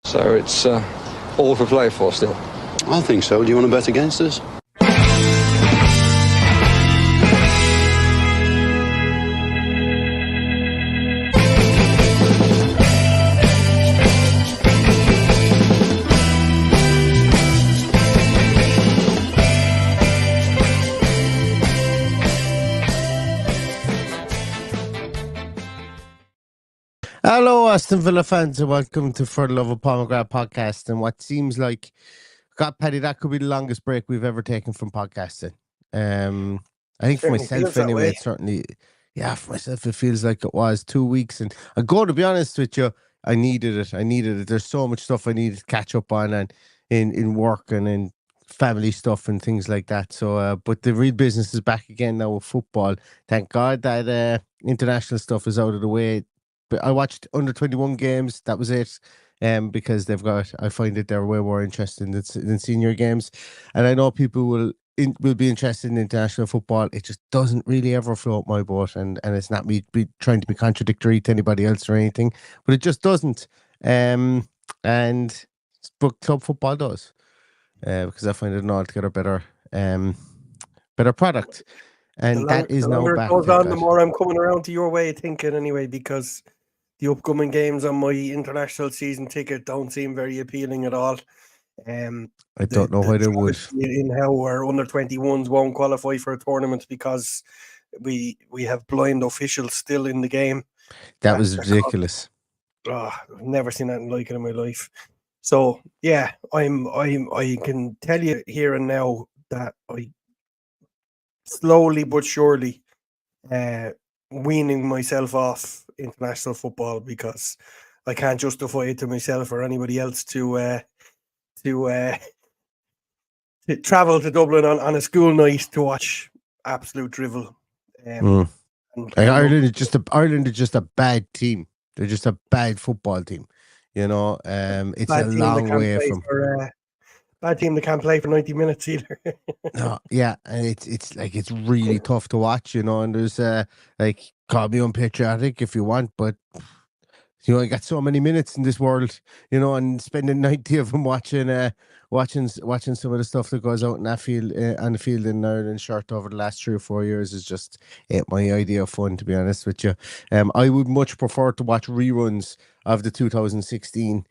So it's all to play for still. I think so. Do you want to bet against us? Hello, Aston Villa fans, and welcome to For the Love of Pomegranate podcast. And what seems like, God, Paddy, that could be the longest break we've ever taken from podcasting. I think for myself, anyway, it's certainly, for myself, it feels like it was 2 weeks. And I'm going to be honest with you, I needed it. There's so much stuff I needed to catch up on, and in work and in family stuff and things like that. So, but the real business is back again now with football. Thank God that international stuff is out of the way. But I watched under 21 games. That was it. Because I find that they're way more interesting than senior games, and I know people will be interested in international football. It just doesn't really ever float my boat, and it's not me trying to be contradictory to anybody else or anything, but it just doesn't. But club football does, because I find it an altogether better product, and that is now back. The more I'm coming around to your way of thinking, anyway, because the upcoming games on my international season ticket don't seem very appealing at all. I don't know why they would. In how our under 21s won't qualify for a tournament because we have blind officials still in the game. That was ridiculous. I've never seen anything like it in my life. So yeah, I can tell you here and now that I slowly but surely weaning myself off international football, because I can't justify it to myself or anybody else to travel to Dublin on a school night to watch absolute drivel. Ireland is just a bad team. They're just a bad football team. You know, it's a long way from bad team that can't play for 90 minutes either. No, yeah, and it's really tough to watch, you know. And there's call me unpatriotic if you want, but you know, I got so many minutes in this world, you know, and spending 90 of them watching some of the stuff that goes out in that field on the field in Ireland shirt over the last 3 or 4 years is just ain't my idea of fun, to be honest with you. I would much prefer to watch reruns of the 2016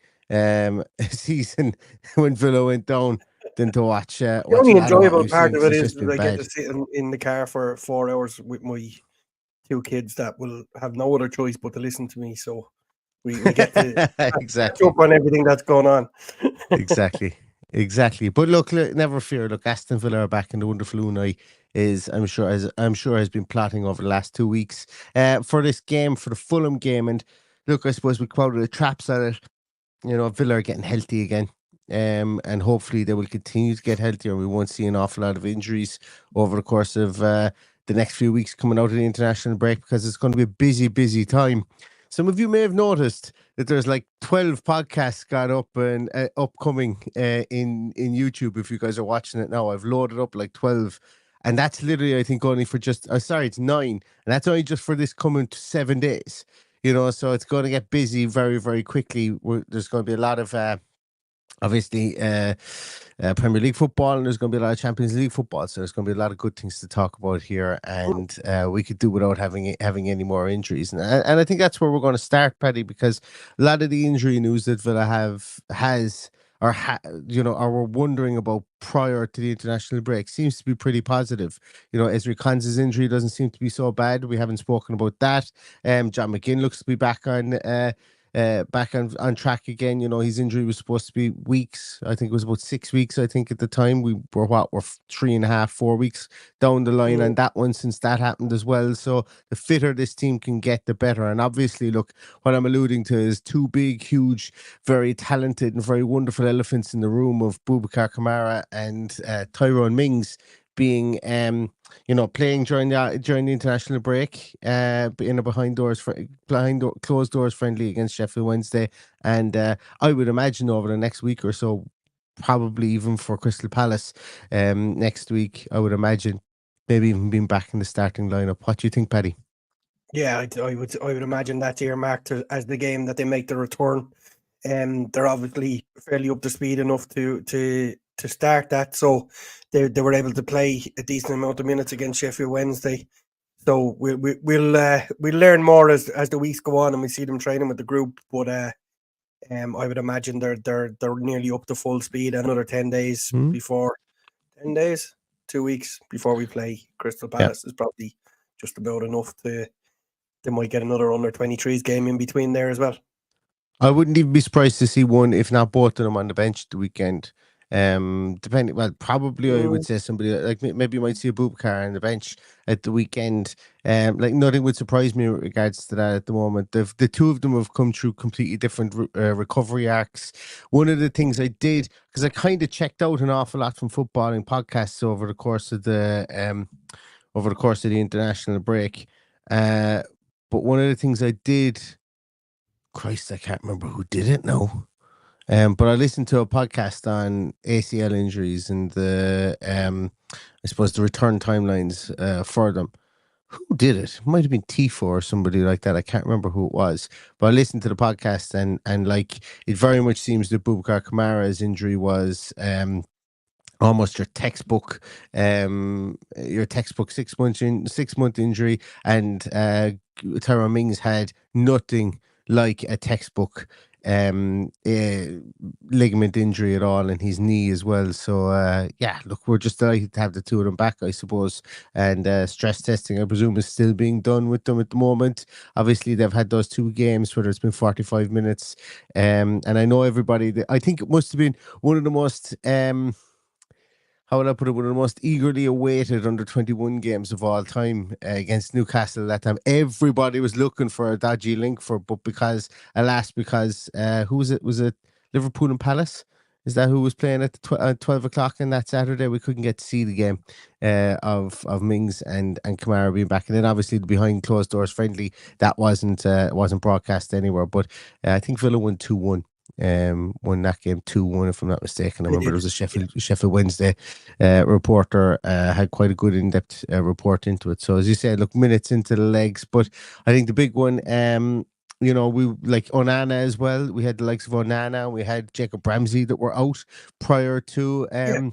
season when Villa went down than to watch. The only enjoyable part of it is I get to sit in the car for 4 hours with my 2 kids that will have no other choice but to listen to me. So we get to exactly catch up on everything that's going on. Exactly. But look, never fear. Look, Aston Villa are back, in the wonderful Unai I'm sure has been plotting over the last 2 weeks for this game, for the Fulham game. And look, I suppose we quoted the traps at it. You know, Villa are getting healthy again. And hopefully they will continue to get healthier. We won't see an awful lot of injuries over the course of the next few weeks coming out of the international break, because it's going to be a busy time. Some of you may have noticed that there's like 12 podcasts got up and upcoming in YouTube. If you guys are watching it now, I've loaded up like 12. And that's literally, I think, only for it's 9. And that's only just for this coming 7 days. You know, so it's going to get busy very, very quickly. There's going to be a lot of obviously Premier League football, and there's going to be a lot of Champions League football, so there's going to be a lot of good things to talk about here, and we could do without having any more injuries, and I think that's where we're going to start, Paddy, because a lot of the injury news that Villa we're wondering about prior to the international break seems to be pretty positive. You know, Ezri Konsa's injury doesn't seem to be so bad. We haven't spoken about that. John McGinn looks to be back on track again. You know, his injury was supposed to be weeks. I think it was about 6 weeks. I think at the time we're 3.5, 4 weeks down the line on that one since that happened as well. So the fitter this team can get, the better. And obviously, look, what I'm alluding to is 2 big, huge, very talented and very wonderful elephants in the room of Boubacar Kamara and Tyrone Mings being playing during the international break in a behind closed doors friendly against Sheffield Wednesday, and I would imagine over the next week or so, probably even for Crystal Palace next week, I would imagine maybe even being back in the starting lineup. What do you think, Paddy? Yeah, I would imagine that's earmarked as the game that they make the return. They're obviously fairly up to speed enough to start that. So they were able to play a decent amount of minutes against Sheffield Wednesday. So we'll learn more as the weeks go on and we see them training with the group. But I would imagine they're nearly up to full speed. Another 10 days before 10 days, 2 weeks before we play Crystal Palace is probably just about enough they might get another under 23s game in between there as well. I wouldn't even be surprised to see one, if not both of them, on the bench the weekend. Depending, well, probably I would say somebody like maybe you might see a Boubacar on the bench at the weekend. Like nothing would surprise me in regards to that at the moment. The two of them have come through completely different recovery arcs. One of the things I did, because I kind of checked out an awful lot from footballing podcasts over the course of the international break. But one of the things I did. Christ, I can't remember who did it now. But I listened to a podcast on ACL injuries and I suppose the return timelines for them. Who did it? It might have been Tifo or somebody like that. I can't remember who it was. But I listened to the podcast and like it very much seems that Boubacar Kamara's injury was almost your textbook 6-month injury, and Tyrone Mings had nothing like a textbook ligament injury at all in his knee as well. So look, we're just delighted to have the two of them back, I suppose. And stress testing, I presume, is still being done with them at the moment. Obviously, they've had those 2 games where it's been 45 minutes. And I know everybody, I think it must have been one of the most how would I put it, one of the most eagerly awaited under 21 games of all time against Newcastle at that time. Everybody was looking for a dodgy link but because who was it? Was it Liverpool and Palace? Is that who was playing at 12 o'clock on that Saturday? We couldn't get to see the game of Mings and Kamara being back. And then obviously the behind closed doors friendly, that wasn't broadcast anywhere. But I think Villa won 2-1. Won that game 2-1 if I'm not mistaken. I remember there was a Sheffield Wednesday reporter had quite a good in-depth report into it. So as you said, look, minutes into the legs, but I think the big one, we like Onana as well. We had the likes of Onana, we had Jacob Ramsey that were out prior to the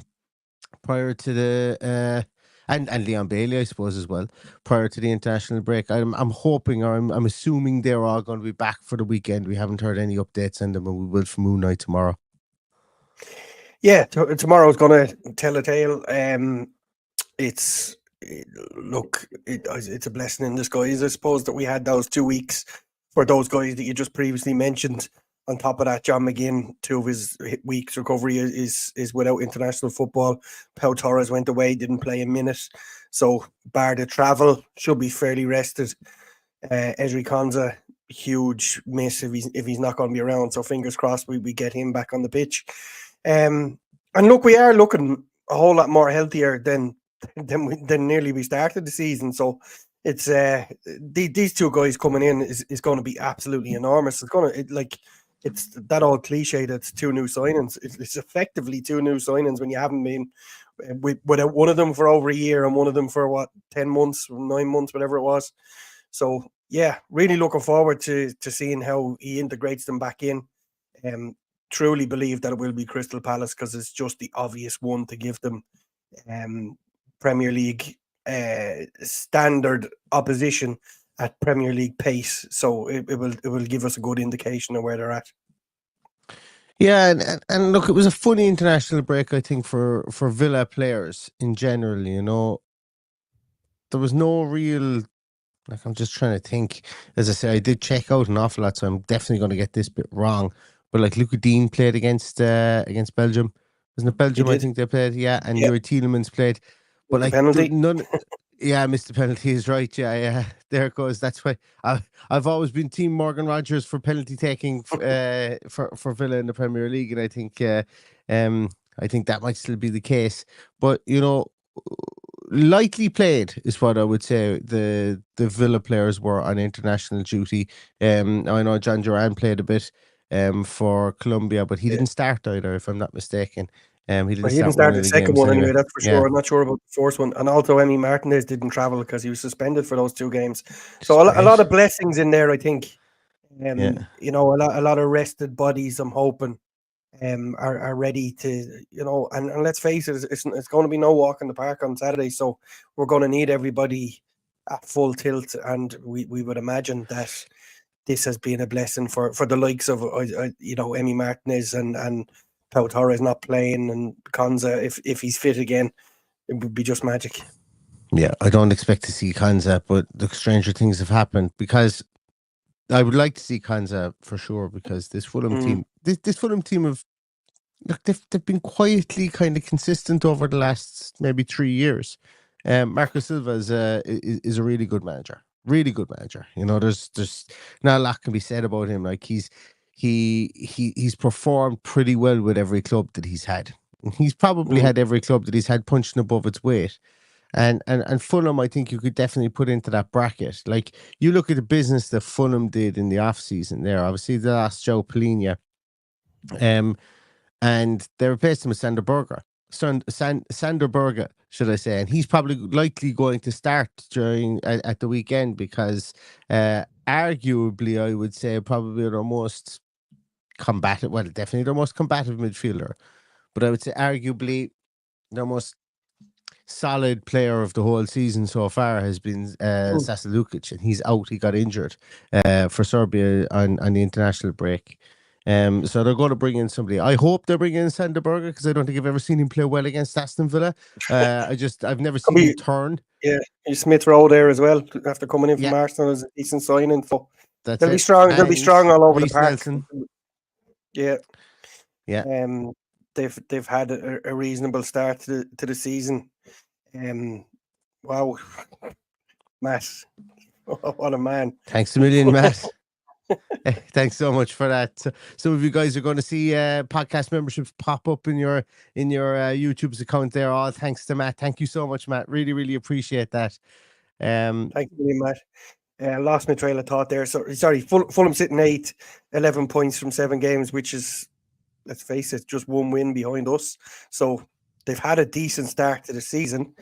and Leon Bailey, I suppose, as well, prior to the international break. I'm hoping, or I'm assuming they're all going to be back for the weekend. We haven't heard any updates on them, and we will for Moon Night tomorrow. Yeah, tomorrow's going to tell a tale. It's a blessing in disguise, I suppose, that we had those 2 weeks for those guys that you just previously mentioned. On top of that, John McGinn, 2 of his weeks recovery is without international football. Pau Torres went away, didn't play a minute. So bar the travel, should be fairly rested. Ezri Konsa, huge miss if he's not going to be around. So fingers crossed we get him back on the pitch. And look, we are looking a whole lot more healthier than nearly we started the season. So it's these 2 guys coming in is going to be absolutely enormous. It's that old cliche that's 2 new signings. It's effectively 2 new signings when you haven't been without one of them for over a year and one of them for 10 months, 9 months, whatever it was. So yeah, really looking forward to seeing how he integrates them back in. Truly believe that it will be Crystal Palace because it's just the obvious one to give them Premier League standard opposition at Premier League pace, so it will give us a good indication of where they're at. Yeah, and look, it was a funny international break, I think, for Villa players in general. There was no real, like, I'm just trying to think. As I say, I did check out an awful lot, so I'm definitely going to get this bit wrong. But like Luca Dean played against Belgium, wasn't it Belgium? I think they played, and Yuri Tielemans played, but like penalty. Yeah, missed the penalty is right. Yeah, there it goes. That's why I've always been Team Morgan Rogers for penalty taking for Villa in the Premier League, and I think that might still be the case. But lightly played is what I would say the Villa players were on international duty. I know John Duran played a bit for Colombia, but he didn't start either, if I'm not mistaken. He didn't start the second one anyway, that's for sure. I'm not sure about the first one. And also Emi Martinez didn't travel because he was suspended for those 2 games. So a lot of blessings in there, I think. You know, a lot of rested bodies, I'm hoping, are ready to, you know, and let's face it, it's going to be no walk in the park on Saturday, so we're going to need everybody at full tilt, and we would imagine that this has been a blessing for the likes of, you know, Emi Martinez and Pau Torres not playing, and Konza, if he's fit again, it would be just magic. Yeah, I don't expect to see Konza, but the stranger things have happened, because I would like to see Konza for sure, because this Fulham team, this Fulham team have, look, they've been quietly kind of consistent over the last maybe 3 years. Marco Silva is a really good manager, really good manager. You know, there's not a lot can be said about him. Like he's performed pretty well with every club that he's had. He's probably had every club that he's had punching above its weight. And Fulham, I think you could definitely put into that bracket. Like, you look at the business that Fulham did in the off season there. Obviously, they lost Joe Polina, and they replaced him with Sander Berger. Sander Berger, should I say? And he's probably likely going to start during at the weekend, because arguably, I would say, probably their most combative. Well, definitely their most combative midfielder, but I would say arguably their most solid player of the whole season so far has been Sasa Lukic, and he's out. He got injured for Serbia on the international break. So they're going to bring in somebody. I hope they bring in Sander Berger, because I don't think I've ever seen him play well against Aston Villa. I've never seen him turn. Yeah, Smith Rowe there as well, after coming in from Arsenal, as a decent signing. So they'll be strong. They'll be strong all over Reece the park. Nelson. Yeah. They've had a reasonable start to the season. Wow, Matt, what a man! Thanks a million, Matt. Thanks so much for that. So, some of you guys are going to see podcast memberships pop up in your YouTube's account there. All thanks to Matt. Thank you so much, Matt. Really, really appreciate that. Thank you, Matt. Lost my trail of thought there. So, sorry, Fulham sitting 8, 11 points from 7 games, which is, let's face it, just one win behind us. So they've had a decent start to the season.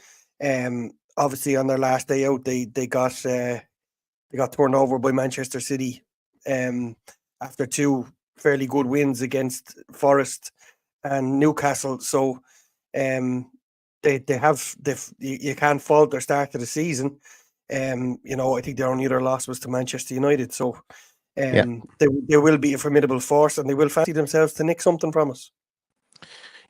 Obviously, on their last day out, they got turned over by Manchester City after 2 fairly good wins against Forest and Newcastle. So you can't fault their start to the season. You know, I think their only other loss was to Manchester United. So they will be a formidable force, and they will fancy themselves to nick something from us.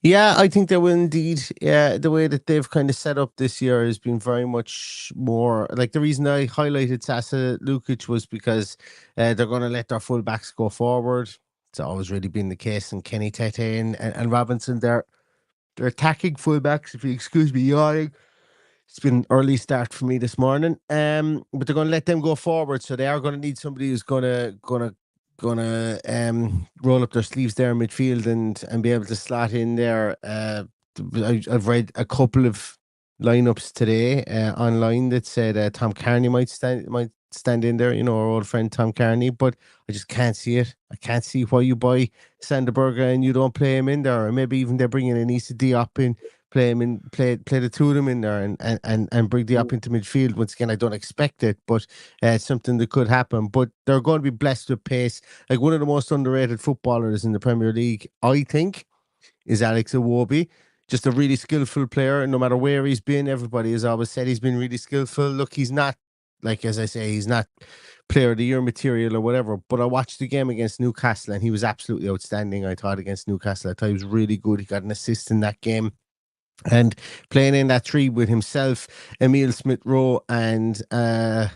Yeah, I think they will indeed. Yeah, the way that they've kind of set up this year has been very much more like, the reason I highlighted Sasa Lukic was because they're going to let their fullbacks go forward. It's always really been the case. And Kenny Tete and Robinson, they're attacking fullbacks. If you excuse me yawning, it's been an early start for me this morning. But they're going to let them go forward, so they are going to need somebody who's gonna roll up their sleeves there in midfield and be able to slot in there. I've read a couple of lineups today online that said Tom Carney might stand in there, you know, our old friend Tom Carney, but I just can't see it. I can't see why you buy Sander Berger and you don't play him in there, or maybe even they're bringing in Issa Diop in, play him in, play the two of them in there, and bring Diop into midfield. Once again, I don't expect it, but it's something that could happen. But they're going to be blessed with pace. Like, one of the most underrated footballers in the Premier League, I think, is Alex Iwobi. Just a really skillful player, and no matter where he's been, everybody has always said he's been really skillful. Look, he's not, like, as I say, he's not player of the year material or whatever, but I watched the game against Newcastle and he was absolutely outstanding. I thought against Newcastle, I thought he was really good. He got an assist in that game. And playing in that 3 with himself, Emile Smith-Rowe and Adama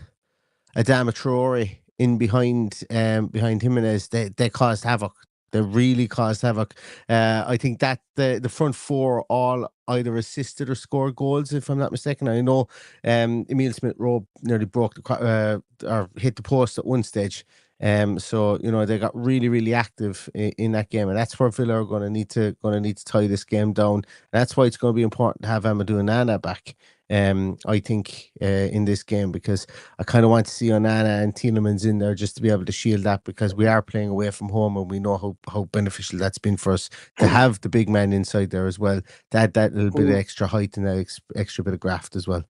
Traore in behind Jimenez, they caused havoc. They really caused havoc. I think that the front 4 all either assisted or scored goals, if I'm not mistaken. I know Emile Smith-Rowe nearly broke or hit the post at one stage. So, you know, they got really, really active in that game, and that's where Villa are going to need to tie this game down. That's why it's going to be important to have Amadou Onana back. I think in this game, because I kind of want to see Onana and Tielemans in there just to be able to shield that, because we are playing away from home and we know how beneficial that's been for us to have the big man inside there as well. That little bit of extra height and that extra bit of graft as well.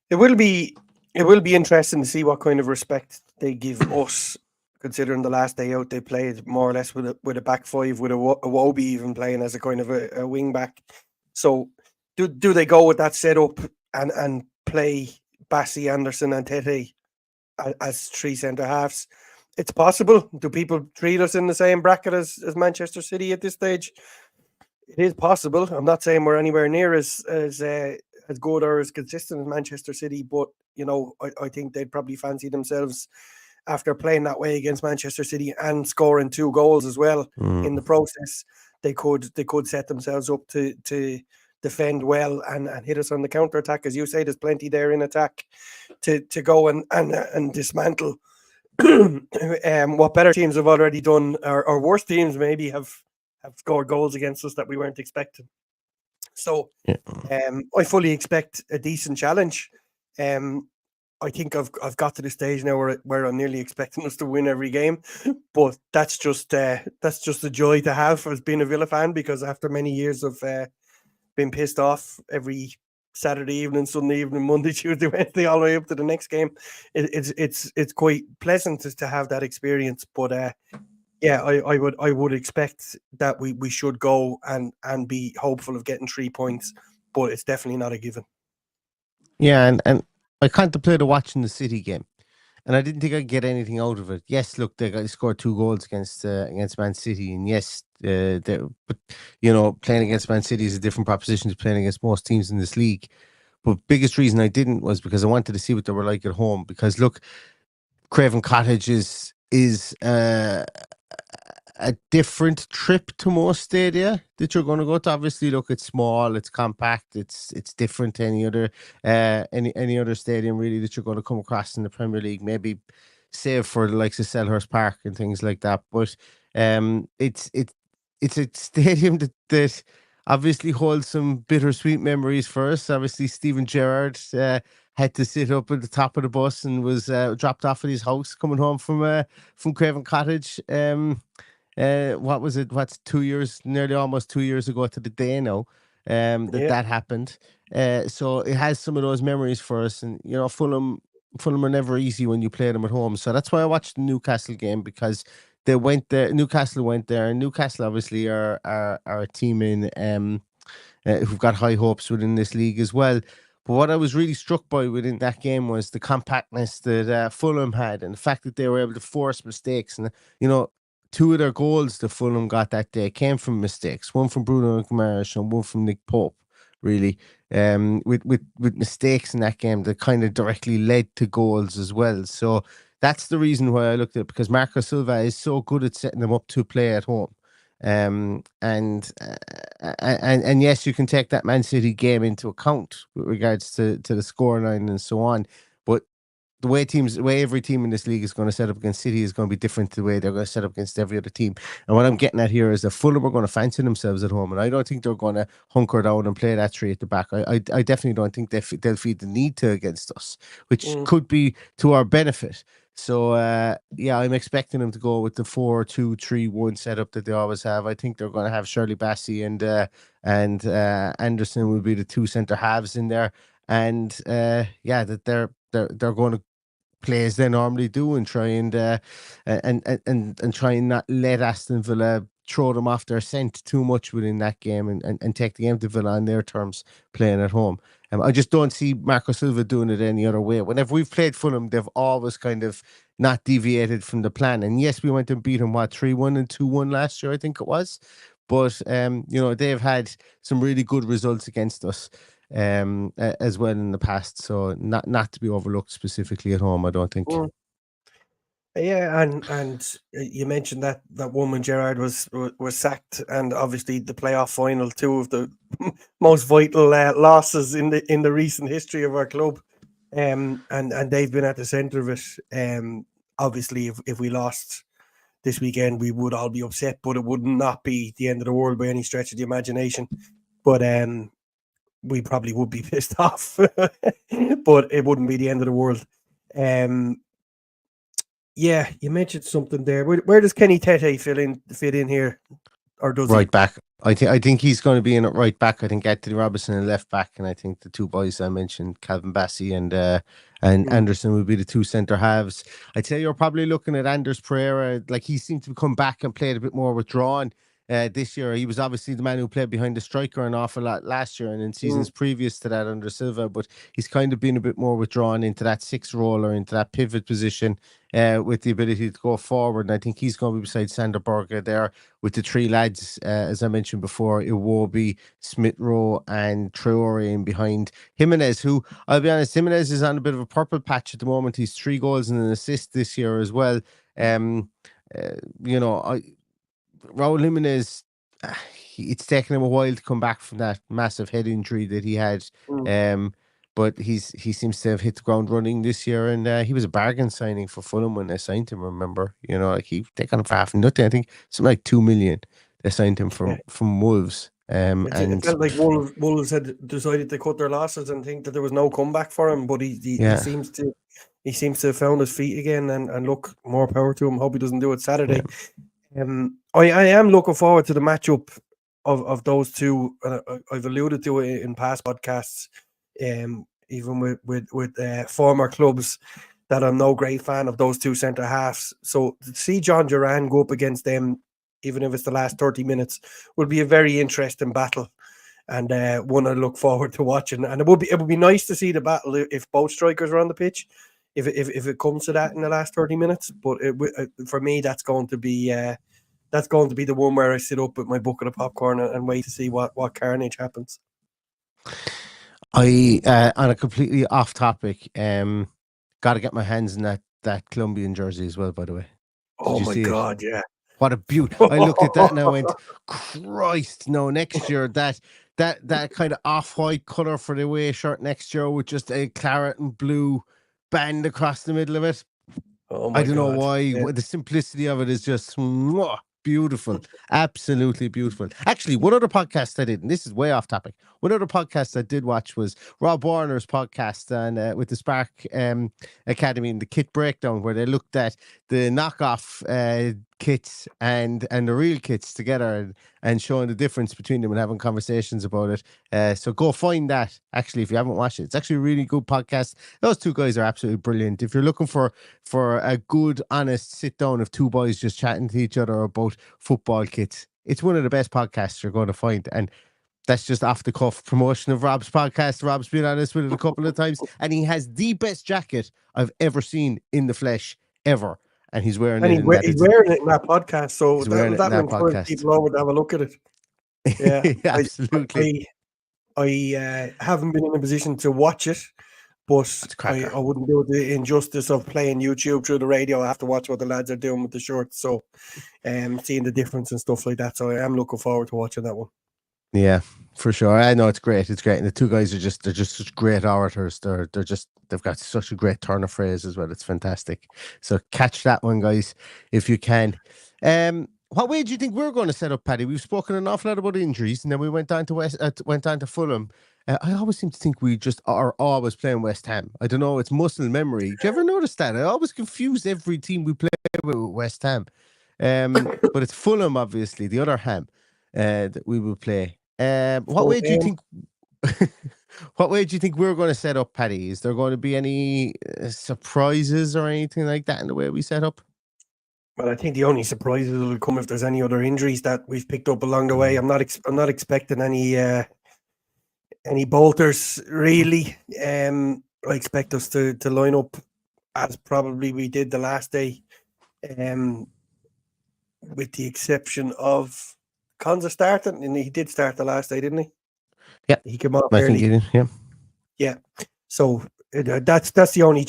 It will be interesting to see what kind of respect they give us, considering the last day out they played more or less with a back five, with a Wobie even playing as a kind of a wing back. So do they go with that setup and play Bassi, Anderson and Tete as three centre halves? It's possible. Do people treat us in the same bracket as Manchester City at this stage? It is possible. I'm not saying we're anywhere near as good or as consistent as Manchester City, but I think they'd probably fancy themselves after playing that way against Manchester City and scoring 2 goals as well in the process. They could set themselves up to defend well and hit us on the counter attack. As you say, there's plenty there in attack to go and dismantle. What better teams have already done, or worse teams maybe have scored goals against us that we weren't expecting. So I fully expect a decent challenge. I think I've got to the stage now where I'm nearly expecting us to win every game, but that's just a joy to have as being a Villa fan, because after many years of being pissed off every Saturday evening, Sunday evening, Monday, Tuesday, Wednesday, all the way up to the next game, it's quite pleasant to have that experience. But I would expect that we should go and be hopeful of getting 3 points, but it's definitely not a given. Yeah, and I contemplated watching the City game, and I didn't think I'd get anything out of it. Yes, look, they scored 2 goals against Man City, and yes, but playing against Man City is a different proposition to playing against most teams in this league. But biggest reason I didn't was because I wanted to see what they were like at home. Because look, Craven Cottage is a different trip to most stadia that you're going to go to. Obviously, look, it's small, it's compact, it's different to any other stadium really that you're going to come across in the Premier League. Maybe save for the likes of Selhurst Park and things like that. But it's a stadium that obviously holds some bittersweet memories for us. Obviously, Steven Gerrard had to sit up at the top of the bus and was dropped off at his house coming home from Craven Cottage. What was it? What's 2 years, nearly almost 2 years ago to the day now, that happened. So it has some of those memories for us. And, Fulham are never easy when you play them at home. So that's why I watched the Newcastle game, because they went there. Newcastle went there, and Newcastle obviously are a team who've got high hopes within this league as well. But what I was really struck by within that game was the compactness that Fulham had, and the fact that they were able to force mistakes. And 2 of their goals that Fulham got that day came from mistakes. One from Bruno Guimaraes and one from Nick Pope, really. With mistakes in that game that kind of directly led to goals as well. So that's the reason why I looked at it, because Marco Silva is so good at setting them up to play at home. And yes, you can take that Man City game into account with regards to the scoreline and so on. But the way every team in this league is going to set up against City is going to be different to the way they're going to set up against every other team. And what I'm getting at here is that Fulham are going to fancy themselves at home, and I don't think they're going to hunker down and play that 3 at the back. I definitely don't think they'll feel the need to against us, which could be to our benefit. So I'm expecting them to go with the 4-2-3-1 setup that they always have. I think they're going to have Shirley Bassey and Anderson will be the 2 centre halves in there, and that they're going to play as they normally do and try and try and not let Aston Villa throw them off their scent too much within that game, and take the game to Villa on their terms, playing at home. I just don't see Marco Silva doing it any other way. Whenever we've played Fulham, they've always kind of not deviated from the plan. And yes, we went and beat them 3-1 and 2-1 last year, I think it was. But they've had some really good results against us as well in the past. So not to be overlooked specifically at home, I don't think. Yeah, and you mentioned that woman Gerrard was sacked, and obviously the playoff final, 2 of the most vital losses in the recent history of our club, and they've been at the centre of it. Obviously, if we lost this weekend, we would all be upset, but it would not be the end of the world by any stretch of the imagination. But we probably would be pissed off, but it wouldn't be the end of the world. Yeah, you mentioned something there. Where does Kenny Tete fit in here? or does Right he? back. I think he's going to be in at right back. I think Anthony Robinson in left back, and I think the two boys I mentioned, Calvin Bassey and Anderson, will be the two centre halves. I'd say you're probably looking at Anders Pereira. Like, he seemed to come back and played a bit more withdrawn this year. He was obviously the man who played behind the striker an awful lot last year and in seasons previous to that under Silva, but he's kind of been a bit more withdrawn into that six role or into that pivot position with the ability to go forward. And I think he's going to be beside Sander Berge there with the three lads, as I mentioned before, Iwobi, Smith Rowe, and Traore in behind Jimenez, who, I'll be honest, Jimenez is on a bit of a purple patch at the moment. He's 3 goals and an assist this year as well. You know, Raul Jimenez, it's taken him a while to come back from that massive head injury that he had. But he seems to have hit the ground running this year, and he was a bargain signing for Fulham when they signed him. Remember, you know, like they got him for half nothing. I think something like 2 million. They signed him from Wolves. It felt like Wolves had decided to cut their losses and think that there was no comeback for him, but he seems to have found his feet again, and look, more power to him. Hope he doesn't do it Saturday. I am looking forward to the matchup of those two. I've alluded to it in past podcasts, even with former clubs, that I'm no great fan of those two centre halves. So to see John Duran go up against them, even if it's the last 30 minutes, will be a very interesting battle, and one I look forward to watching. And it would be nice to see the battle if both strikers are on the pitch, if it comes to that in the last 30 minutes. But for me, that's going to be the one where I sit up with my bucket of popcorn and wait to see what carnage happens. On a completely off topic, got to get my hands in that Colombian jersey as well, by the way. Oh my God, yeah. What a beauty. I looked at that and I went, Christ, no, next year, that kind of off-white colour for the away shirt next year with just a claret and blue band across the middle of it. Oh my God. I don't know why. Yeah. The simplicity of it is just beautiful. Absolutely beautiful. Actually, one other podcast I did, and this is way off topic, one other podcast I did watch was Rob Warner's podcast and with the Spark Academy and the kit breakdown, where they looked at the knockoff kits and the real kits together and showing the difference between them and having conversations about it. So go find that, actually, if you haven't watched it. It's actually a really good podcast. Those two guys are absolutely brilliant. If you're looking for a good, honest sit down of two boys just chatting to each other about football kits, it's one of the best podcasts you're going to find. And that's just off the cuff promotion of Rob's podcast. Rob's been on this with it a couple of times, and he has the best jacket I've ever seen in the flesh ever. And he's wearing it. He's wearing it in that podcast, so that encourages people over to have a look at it. Yeah, absolutely. I haven't been in a position to watch it, but I wouldn't do the injustice of playing YouTube through the radio. I have to watch what the lads are doing with the shorts, so seeing the difference and stuff like that. So I am looking forward to watching that one. Yeah, for sure. I know it's great. It's great, and the two guys they're just such great orators. They've got such a great turn of phrase as well. It's fantastic. So catch that one, guys, if you can. What way do you think we're going to set up, Paddy? We've spoken an awful lot about injuries, and then we went on to Fulham. I always seem to think we just are always playing West Ham. I don't know. It's muscle memory. Do you ever notice that? I always confuse every team we play with West Ham. But it's Fulham, obviously, the other Ham that we will play. What way do you think? What way do you think we're going to set up, Paddy? Is there going to be any surprises or anything like that in the way we set up? Well, I think the only surprises will come if there's any other injuries that we've picked up along the way. I'm not expecting any bolters really. I expect us to line up as probably we did the last day, with the exception of Konza starting, and he did start the last day, didn't he? Yeah, he came off I early. think he did. Yeah. So that's the only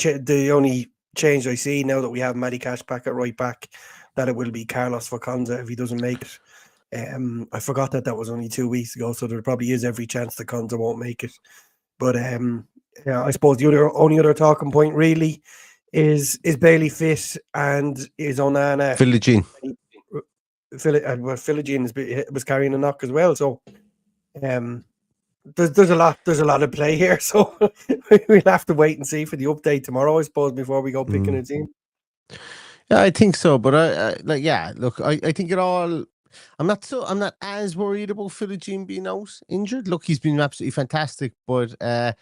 change I see now that we have Matty Cash back at right back, that it will be Carlos Vacanza if he doesn't make it. I forgot that was only 2 weeks ago, so there probably is every chance that Konza won't make it. But I suppose the only other talking point really is Bailey fit and is Onana. Philogene. Philogene was carrying a knock as well, so there's a lot of play here, so we'll have to wait and see for the update tomorrow, I suppose, before we go picking a team. Yeah, I think so, but I think it all I'm not as worried about Philogene being out injured. Look, he's been absolutely fantastic, but I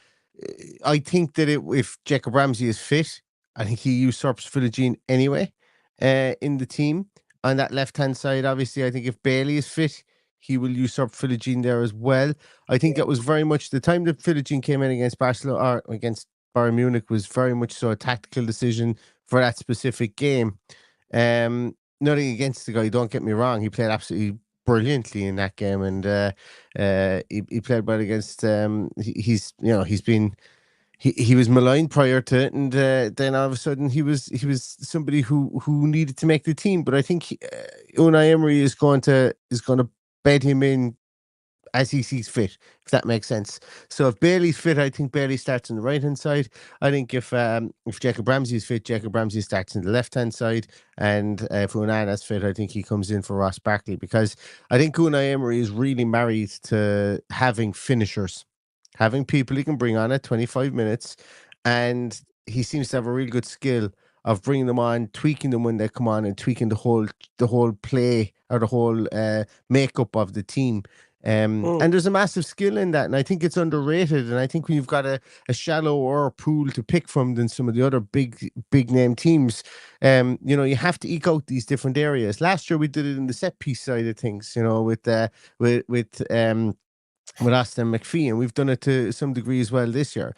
think that if Jacob Ramsey is fit, I think he usurps Philogene anyway in the team. On that left-hand side, obviously, I think if Bailey is fit, he will usurp Philogene there as well. I think that was very much the time that Philogene came in against Barcelona or against Bayern Munich was very much so a tactical decision for that specific game. Nothing against the guy, don't get me wrong. He played absolutely brilliantly in that game, and he played well against. He's been he was maligned prior to it, and then all of a sudden he was somebody who needed to make the team. But I think Unai Emery is going to bed him in as he sees fit, if that makes sense. So if Bailey's fit, I think Bailey starts on the right hand side. I think if Jacob Ramsey is fit, Jacob Ramsey starts on the left hand side, and if Onana's fit, I think he comes in for Ross Barkley, because I think Unai Emery is really married to having finishers, having people he can bring on at 25 minutes, and he seems to have a really good skill of bringing them on, tweaking them when they come on, and tweaking the whole play or the whole makeup of the team. And there's a massive skill in that, and I think it's underrated. And I think when you've got a shallower pool to pick from than some of the other big name teams, you have to eke out these different areas. Last year we did it in the set piece side of things, with Aston McPhee, and we've done it to some degree as well this year.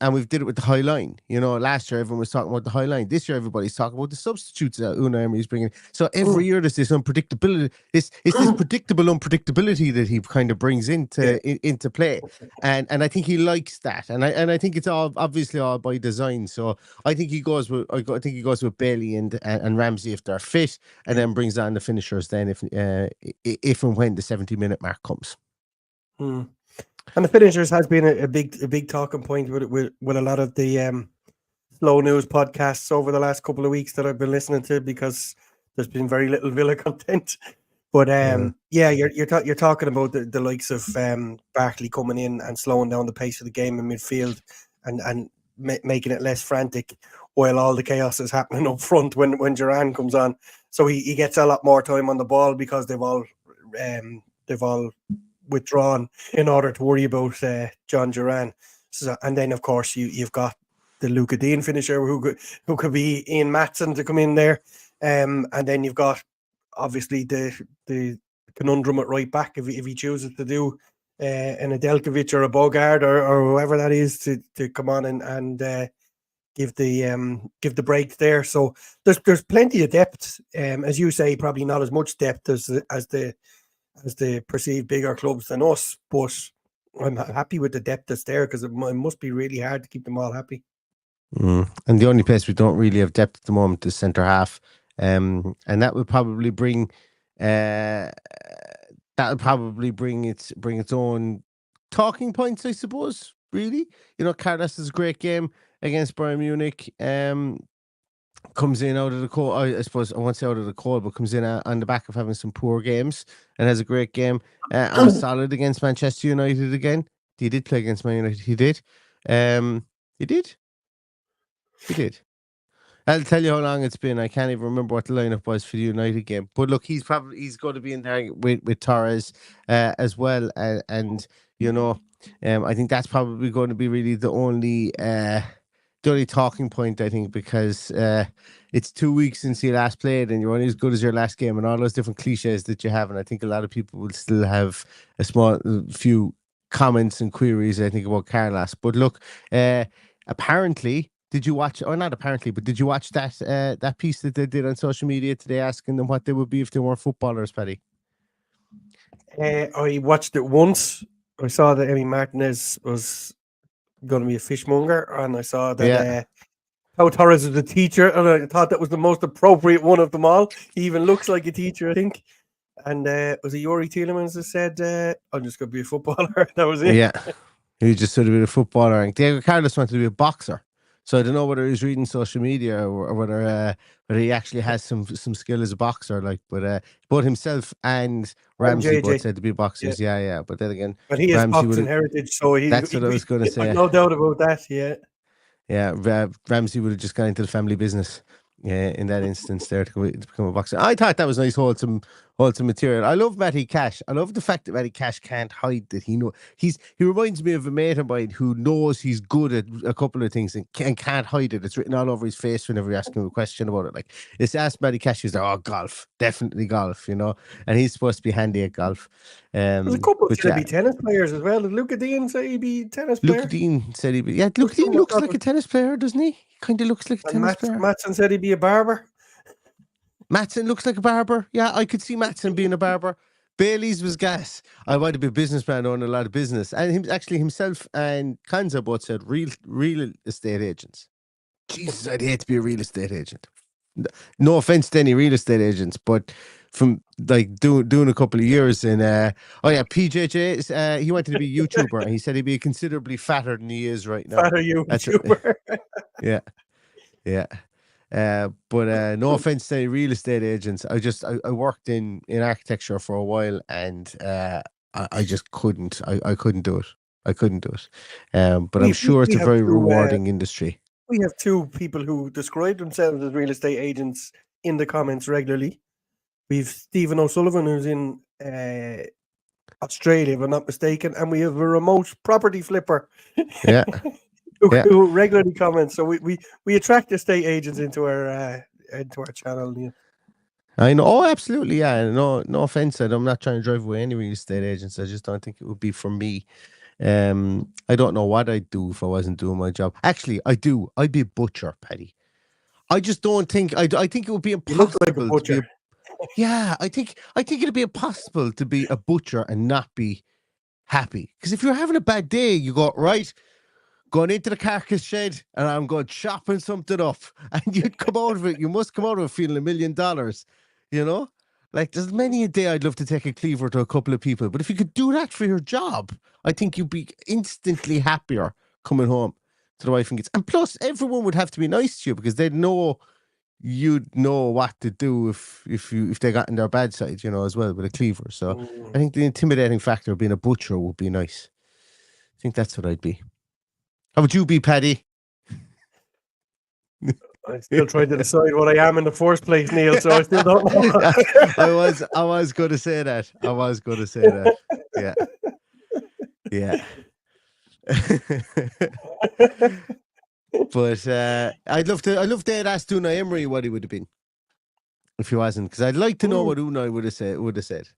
And we've did it with the high line. Last year everyone was talking about the high line. This year everybody's talking about the substitutes that Unai Emery's bringing. So every year there's this unpredictability. It's this predictable unpredictability that he kind of brings into play, and I think he likes that. And I think it's all obviously all by design. So I think he goes with Bailey and Ramsey if they're fit, and then brings on the finishers then if and when the 70-minute mark comes. And the finishers has been a big talking point with a lot of the slow news podcasts over the last couple of weeks that I've been listening to, because there's been very little Villa content. But you're talking about the likes of Barkley coming in and slowing down the pace of the game in midfield and making it less frantic, while all the chaos is happening up front when Duran comes on. So he gets a lot more time on the ball because they've all withdrawn in order to worry about John Duran. So, and then of course you've got the Luka Dean finisher who could be Ian Matson to come in there, and then you've got obviously the conundrum at right back if he chooses to do an Adelkovic or a Bogard or whoever that is to come on and give the break there. So there's plenty of depth, as you say, probably not as much depth as the perceived bigger clubs than us, but I'm happy with the depth that's there, because it must be really hard to keep them all happy. And the only place we don't really have depth at the moment is centre half, and that would probably bring its own talking points, I suppose. Really, Carlos is a great game against Bayern Munich. Comes in out of the cold, I suppose I won't say out of the cold, but comes in on the back of having some poor games and has a great game. And was solid against Manchester United again. He did play against Man United. He did. He did. I'll tell you how long it's been. I can't even remember what the lineup was for the United game. But look, he's going to be in there with Torres as well. And I think that's probably going to be really the only talking point, I think, because it's 2 weeks since you last played and you're only as good as your last game and all those different cliches that you have. And I think a lot of people will still have a few comments and queries, I think, about Carlos. But look, apparently, did you watch, or not apparently, but did you watch that piece that they did on social media today asking them what they would be if they weren't footballers, Paddy? I watched it once. I saw that Emi Martinez was going to be a fishmonger, and I saw that Pau Torres is a teacher, and I thought that was the most appropriate one of them all. He even looks like a teacher, I think. And was it Yuri Tielemans that said, I'm just going to be a footballer? That was it. Yeah, he just sort of be a footballer. And Diego Carlos wanted to be a boxer. So I don't know whether he's reading social media or whether he actually has some skill as a boxer. But both himself and Ramsey both said to be boxers. Yeah. But then again, but he has boxing heritage, so that's what I was going to say. No doubt about that. Yeah. Ramsey would have just gone into the family business. in that instance there to become a boxer. I thought that was nice, wholesome material. I love Matty Cash. I love the fact that Matty Cash can't hide that he reminds me of a mate of mine who knows he's good at a couple of things and can't hide it. It's written all over his face whenever you ask him a question about it. Like, it's asked Matty Cash, he's like, oh, golf, definitely golf, and he's supposed to be handy at golf. There's a couple of be tennis players as well. Did Luca Dean say he'd be a tennis player? Luca Dean said he'd be. Yeah, Luca Dean looks like a tennis player, doesn't he? He kind of looks like a tennis player. Matson said he'd be a barber. Matson looks like a barber. Yeah, I could see Matson being a barber. Bailey's was gas. I want to be a businessman, own a lot of business. And himself and Kanza both said real estate agents. Jesus, I'd hate to be a real estate agent. No offense to any real estate agents, but from like doing a couple of years in PJJ, he wanted to be a YouTuber and he said he'd be considerably fatter than he is right now. Fatter YouTuber. Yeah. But no offense to any real estate agents. I worked in architecture for a while and I just couldn't. I couldn't do it. But I'm sure it's a very rewarding industry. We have two people who describe themselves as real estate agents in the comments regularly. We've Stephen O'Sullivan, who's in Australia, if I'm not mistaken, and we have a remote property flipper. Yeah. who regularly comments. So we attract estate agents into our channel. Yeah. I know. Oh, absolutely. Yeah. No offense. I'm not trying to drive away any real estate agents. I just don't think it would be for me. I don't know what I'd do if I wasn't doing my job. Actually, I do. I'd be a butcher, Paddy. I just don't think. I think it would be impossible. You look like a butcher. Yeah, I think it'd be impossible to be a butcher and not be happy. Because if you're having a bad day, you go right. Going into the carcass shed and I'm going chopping something up, and you'd come out of it. You must come out of it feeling $1 million. Like there's many a day I'd love to take a cleaver to a couple of people, but if you could do that for your job, I think you'd be instantly happier coming home to the wife and kids. And plus, everyone would have to be nice to you because they'd know you'd know what to do if they got in their bad side, as well with a cleaver. So I think the intimidating factor of being a butcher would be nice. I think that's what I'd be. How would you be, Paddy? I'm still trying to decide what I am in the first place, Neil, so I still don't know. I was going to say that. Yeah. But I'd love to ask Unai Emery what he would have been if he wasn't, because I'd like to know what Unai would have said.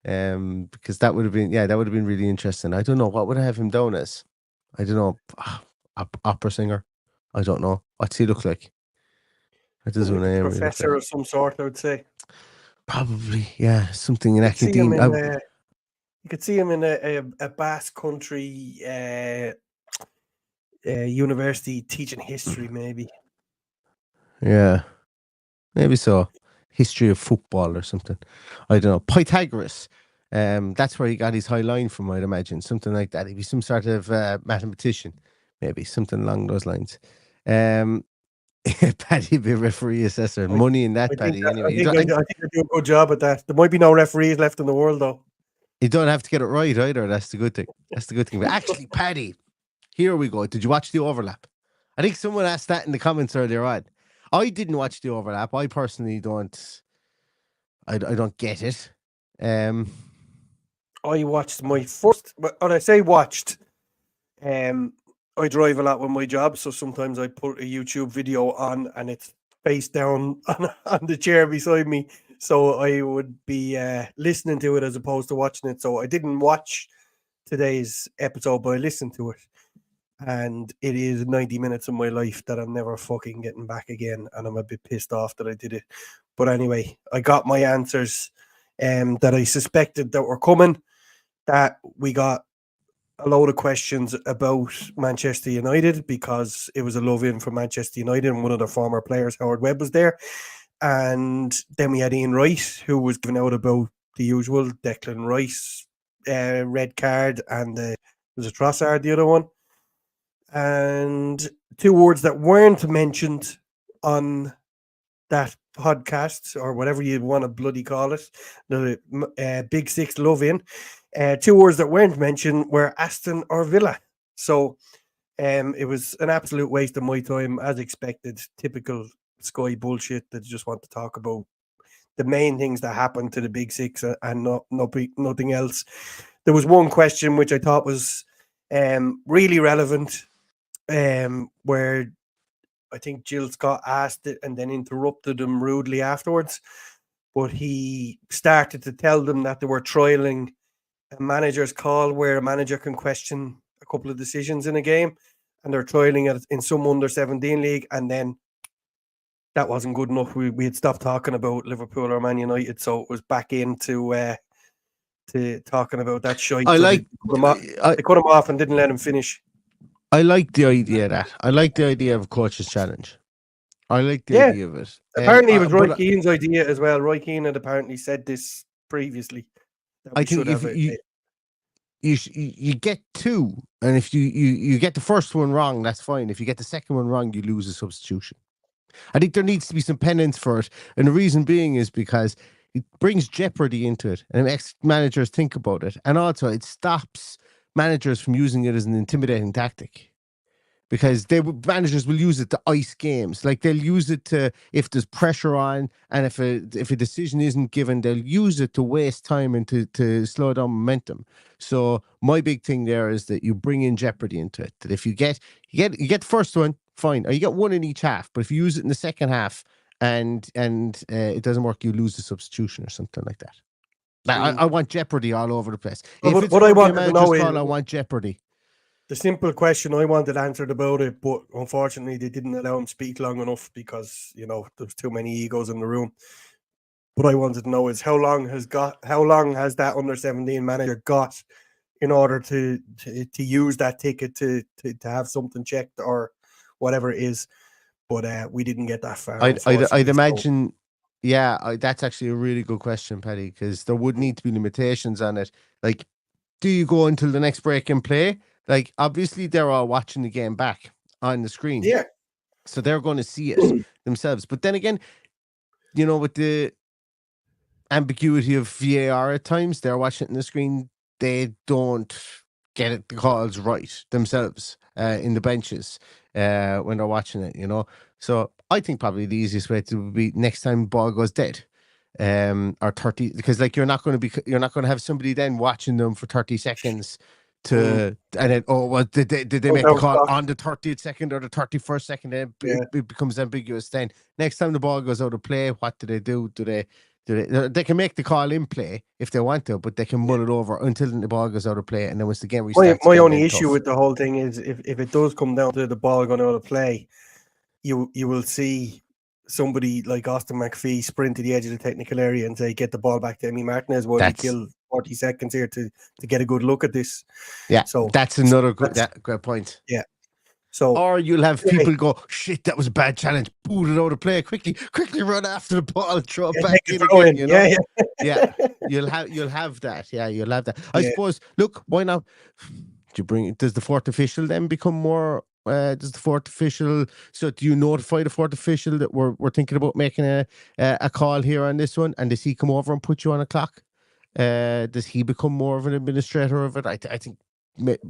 Because that would have been really interesting. I don't know what would I have him down as. I don't know, opera singer. I don't know. What's he look like? What does Unai Emery professor of some sort, I would say. Probably, yeah, something in academia. You could see him in a Basque country university teaching history, maybe. Yeah, maybe so. History of football or something. I don't know. Pythagoras. That's where he got his high line from, I'd imagine. Something like that. He'd be some sort of mathematician, maybe something along those lines. Paddy be referee assessor. Money in that, Paddy. Anyway, I think they do a good job at that. There might be no referees left in the world, though. You don't have to get it right either. That's the good thing. But actually, Paddy, here we go. Did you watch the overlap? I think someone asked that in the comments earlier on. I didn't watch the overlap. I personally don't. I don't get it. I watched my first. When I say watched, I drive a lot with my job, so sometimes I put a YouTube video on and it's face down on the chair beside me, so I would be listening to it as opposed to watching it. So I didn't watch today's episode, but I listened to it, and it is 90 minutes of my life that I'm never fucking getting back again, and I'm a bit pissed off that I did it. But anyway, I got my answers that I suspected that were coming. That we got a load of questions about Manchester United because it was a love-in for Manchester United and one of their former players, Howard Webb, was there. And then we had Ian Wright, who was giving out about the usual Declan Rice red card, and was a Trossard, the other one. And two words that weren't mentioned on that podcast, or whatever you want to bloody call it, the Big Six love-in. Two words that weren't mentioned were Aston or Villa. So it was an absolute waste of my time, as expected. Typical Sky bullshit. They just want to talk about the main things that happened to the Big Six and nothing else. There was one question which I thought was really relevant, where I think Jill Scott asked it and then interrupted him rudely afterwards. But he started to tell them that they were trialing a manager's call where a manager can question a couple of decisions in a game, and they're trialing it in some under-17 league, and then that wasn't good enough. We had stopped talking about Liverpool or Man United, so it was back into to talking about that shite. I So like. they cut him off and didn't let him finish. I like the idea of that. I like the idea of a coach's challenge. I like the idea of it. Apparently, it was Roy Keane's idea as well. Roy Keane had apparently said this previously. I think if you get two, and if you get the first one wrong, that's fine. If you get the second one wrong, you lose a substitution. I think there needs to be some penance for it, and the reason being is because it brings jeopardy into it, and it makes managers think about it, and also it stops managers from using it as an intimidating tactic. Because managers will use it to ice games. Like they'll use it to, if there's pressure on, and if a decision isn't given, they'll use it to waste time and to slow down momentum. So my big thing there is that you bring in jeopardy into it. That if you get the first one, fine, or you get one in each half. But if you use it in the second half and it doesn't work, you lose the substitution or something like that. I want jeopardy all over the place. If it's what I want to know is, I want jeopardy. The simple question I wanted answered about it, but unfortunately they didn't allow him speak long enough because, you know, there's too many egos in the room. What I wanted to know is how long has that under-17 manager got in order to use that ticket to have something checked or whatever it is. But we didn't get that far. I'd imagine, that's actually a really good question, Paddy, because there would need to be limitations on it. Like, do you go until the next break and play? Like, obviously, they're all watching the game back on the screen. Yeah. So they're going to see it themselves. But then again, you know, with the ambiguity of VAR at times, they're watching it on the screen. They don't get the calls right themselves in the benches when they're watching it, you know. So I think probably the easiest way to be next time the ball goes dead. Or 30, because like you're not going to have somebody then watching them for 30 seconds and then did they make the call on the 30th second or the 31st second? Then it becomes ambiguous. Then next time the ball goes out of play, what do they do? They can make the call in play if they want to, but they can mull it over until the ball goes out of play, and then once the game restarts. My only issue with the whole thing is if it does come down to the ball going out of play, you will see somebody like Austin McPhee sprint to the edge of the technical area and say, get the ball back to Emi Martinez while you kill 40 seconds here to get a good look at this. Yeah, so that's another good point. Yeah. So, or you'll have people go, shit, that was a bad challenge. Boot it out of play. Quickly run after the ball, throw it back in again. You know? Yeah. You'll have that. Yeah, you'll have that. I suppose. Look, why not? Does the fourth official then become more? Does the fourth official? So do you notify the fourth official that we're thinking about making a call here on this one, and does he come over and put you on a clock? Does he become more of an administrator of it? I think.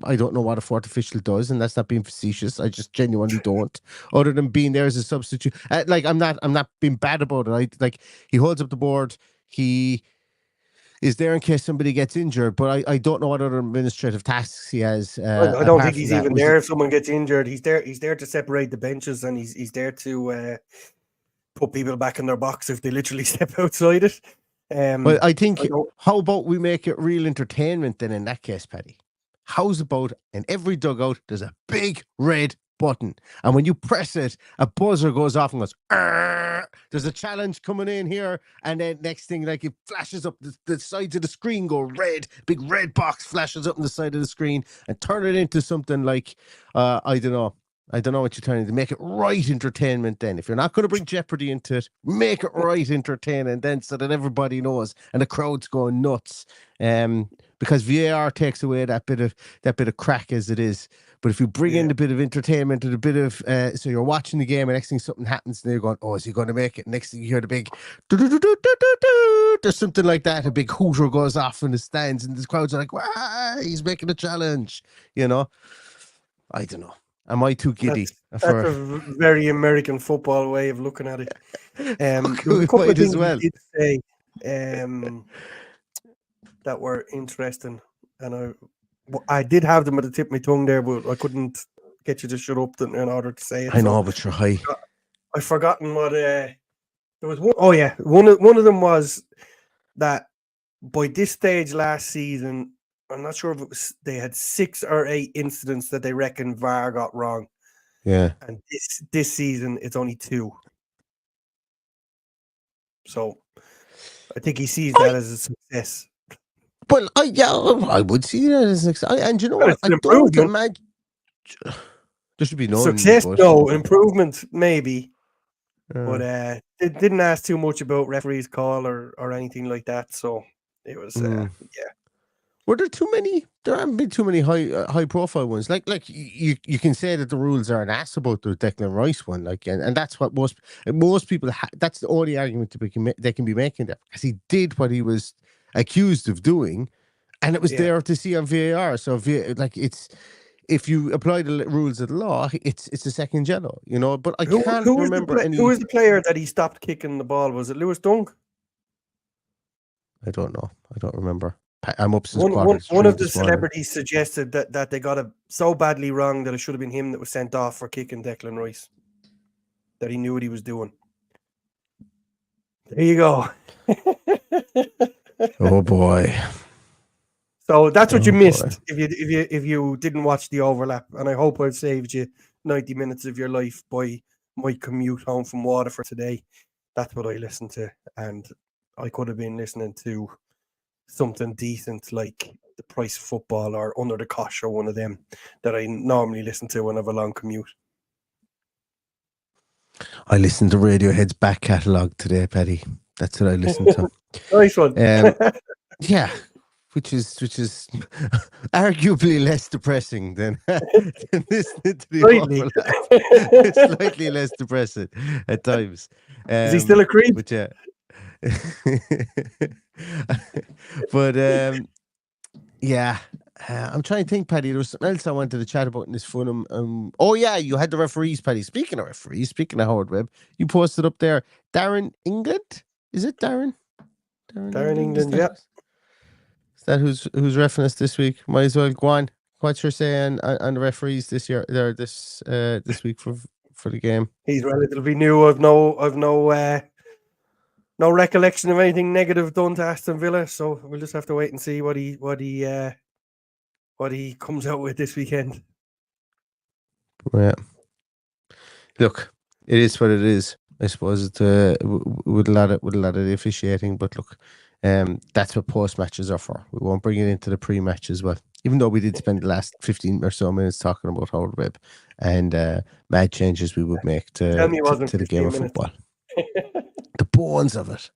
I don't know what a fourth official does, and that's not being facetious. I just genuinely don't. Other than being there as a substitute, I'm not being bad about it. He holds up the board. He is there in case somebody gets injured, but I don't know what other administrative tasks he has. I don't think he's even there if someone gets injured. He's there to separate the benches, and he's there to put people back in their box if they literally step outside it. But I think, how about we make it real entertainment then in that case, Paddy? How's about in every dugout there's a big red button, and when you press it, a buzzer goes off and goes, Arr! There's a challenge coming in here, and then next thing, like, it flashes up, the sides of the screen go red, big red box flashes up on the side of the screen, and turn it into something like I don't know what you're trying to make it right entertainment. Then if you're not going to bring jeopardy into it, make it right entertaining then, so that everybody knows and the crowd's going nuts. Because VAR takes away that bit of crack as it is. But if you bring in a bit of entertainment and a bit of so you're watching the game and next thing something happens and you're going, oh, is he going to make it? Next thing you hear the big or something like that, a big hooter goes off in the stands and the crowds are like, wow, he's making a challenge. You know, I don't know. Am I too giddy That's a very American football way of looking at it. There was a couple might of things as well. you did say that were interesting, and I did have them at the tip of my tongue there, but I couldn't get you to shut up in order to say it. I know, but you're high. I've forgotten what there was one. Oh yeah, one of them was that by this stage last season, I'm not sure if it was they had 6 or 8 incidents that they reckon VAR got wrong. Yeah. And this season it's only 2. So I think he sees that as a success. Well, I would see that as a success. And you know what? It's I an don't improvement. imagine there should be no Success, no. Improvement, maybe. But it didn't ask too much about referee's call or anything like that. So it was, yeah. Were there too many? There haven't been too many high profile ones. Like you can say that the rules are an ass about the Declan Rice one. Like, and that's what most people. That's the only argument they can be making there, because he did what he was accused of doing, and it was there to see on VAR. So it's. If you apply the rules of the law, it's a second yellow, you know. But I can't remember any. Who was the player that he stopped kicking the ball? Was it Lewis Dunk? I don't know. I don't remember. I'm up since one of the celebrities suggested that they got it so badly wrong that it should have been him that was sent off for kicking Declan Rice. That he knew what he was doing. There you go. Oh boy. So that's what you missed if you didn't watch the overlap, and I hope I've saved you 90 minutes of your life by my commute home from Waterford today. That's what I listened to, and I could have been listening to something decent like The Price of Football or Under the Cosh, or one of them that I normally listen to when I have a long commute. I listened to Radiohead's back catalogue today, Paddy. That's what I listened to. Nice one. Yeah. Which is arguably less depressing than listening to the overlap. It's slightly less depressing at times. Is he still a creep? But yeah. But yeah. I'm trying to think, Paddy. There was something else I wanted to chat about in this Fulham. Oh yeah, you had the referees, Paddy. Speaking of referees, speaking of Howard Webb, you posted up there Darren England. Is it Darren? Darren England, yeah. Is that who's referencing us this week? Might as well go on. What's your saying on the referees this year? There, this week for the game. He's relatively new. I've no recollection of anything negative done to Aston Villa, so we'll just have to wait and see what he comes out with this weekend. Yeah. Look, it is what it is. I suppose it's with a lot of the officiating, but look. That's what post matches are for. We won't bring it into the pre-match as well. Even though we did spend the last 15 or so minutes talking about Howard Webb and mad changes we would make to the game of football. The bones of it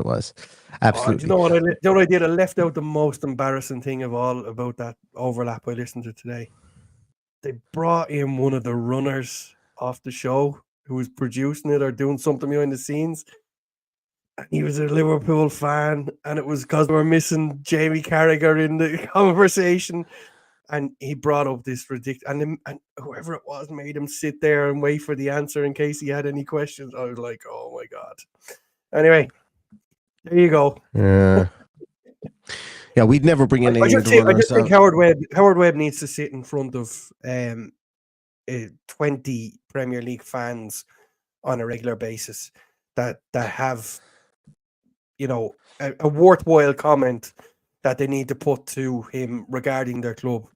was. Absolutely. You know what I did? I left out the most embarrassing thing of all about that overlap I listened to today. They brought in one of the runners off the show who was producing it or doing something behind the scenes. He was a Liverpool fan, and it was because we were missing Jamie Carragher in the conversation. And he brought up this ridiculous, and whoever it was made him sit there and wait for the answer in case he had any questions. I was like, oh my God. Anyway, there you go. Yeah. Yeah, we'd never bring in any of the runners. I just think Howard Webb needs to sit in front of 20 Premier League fans on a regular basis that have, you know, a worthwhile comment that they need to put to him regarding their club.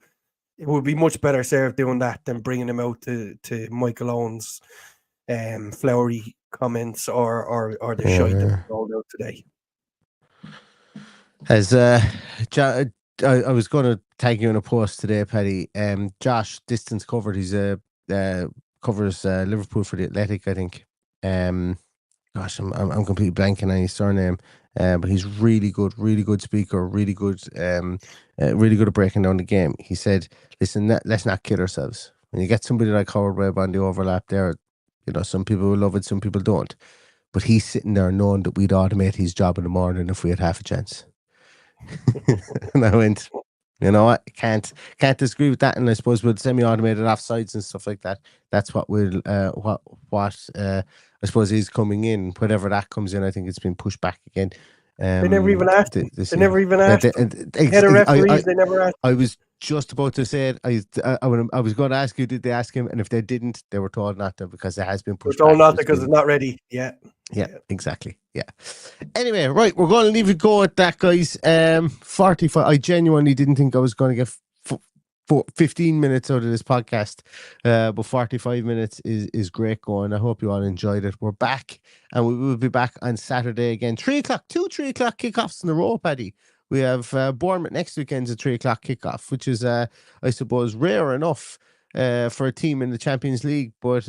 It would be much better served doing that than bringing him out to Michael Owen's flowery comments or the shite that was rolled out today. As I was going to tag you in a post today, Paddy. Josh Distance covered. He's covers Liverpool for the Athletic, I think. Gosh, I'm completely blanking on his surname. But he's really good speaker, really good at breaking down the game. He said, "Listen, let's not kid ourselves. When you get somebody like Howard Webb on the overlap there, you know, some people will love it, some people don't. But he's sitting there knowing that we'd automate his job in the morning if we had half a chance." And I went, You know what? Can't disagree with that. And I suppose with semi-automated offsides and stuff like that, that's what will I suppose is coming in. Whatever that comes in, I think it's been pushed back again. They never even asked. They never even asked. Head of referees, they never asked. I was just about to say it. I was going to ask you, did they ask him? And if they didn't, they were told not to because it has been pushed back. They're told not to because it's not ready. Yeah, exactly. Yeah. Anyway, right, we're going to leave it go at that, guys. 45. I genuinely didn't think I was going to get 15 minutes out of this podcast, but 45 minutes is great going. I hope you all enjoyed it. We're back, and we will be back on Saturday again. 3 o'clock, 3 o'clock kickoffs in a row, Paddy. We have Bournemouth next weekend's a 3 o'clock kickoff, which is, I suppose, rare enough for a team in the Champions League, but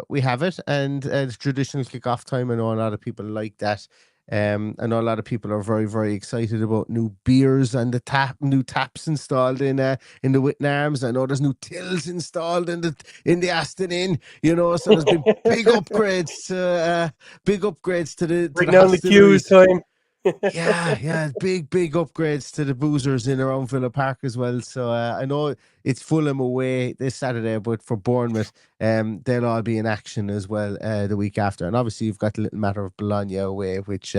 we have it, and it's traditional kickoff time. I know a lot of people like that. I know a lot of people are very, very excited about new beers and new taps installed in the Whitton Arms. I know there's new tills installed in the Aston Inn. You know, so there's been big upgrades to the bring down the queues time. yeah, big upgrades to the boozers in around Villa Park as well. So I know it's Fulham away this Saturday, but for Bournemouth, they'll all be in action as well the week after. And obviously, you've got the little matter of Bologna away, which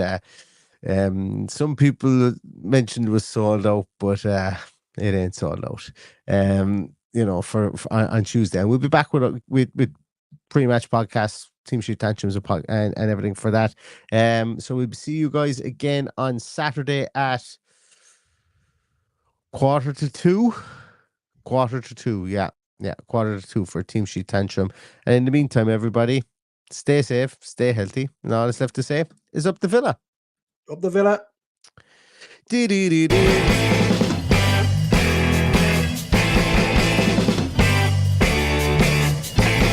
some people mentioned was sold out, but it ain't sold out. You know, for on Tuesday, and we'll be back with pre-match podcasts, team sheet tantrums, and everything for that. So we'll see you guys again on Saturday at 1:45. 1:45, yeah, 1:45 for team sheet tantrum. And in the meantime, everybody, stay safe, stay healthy, and all that's left to say is up the Villa. Up the Villa. Dee.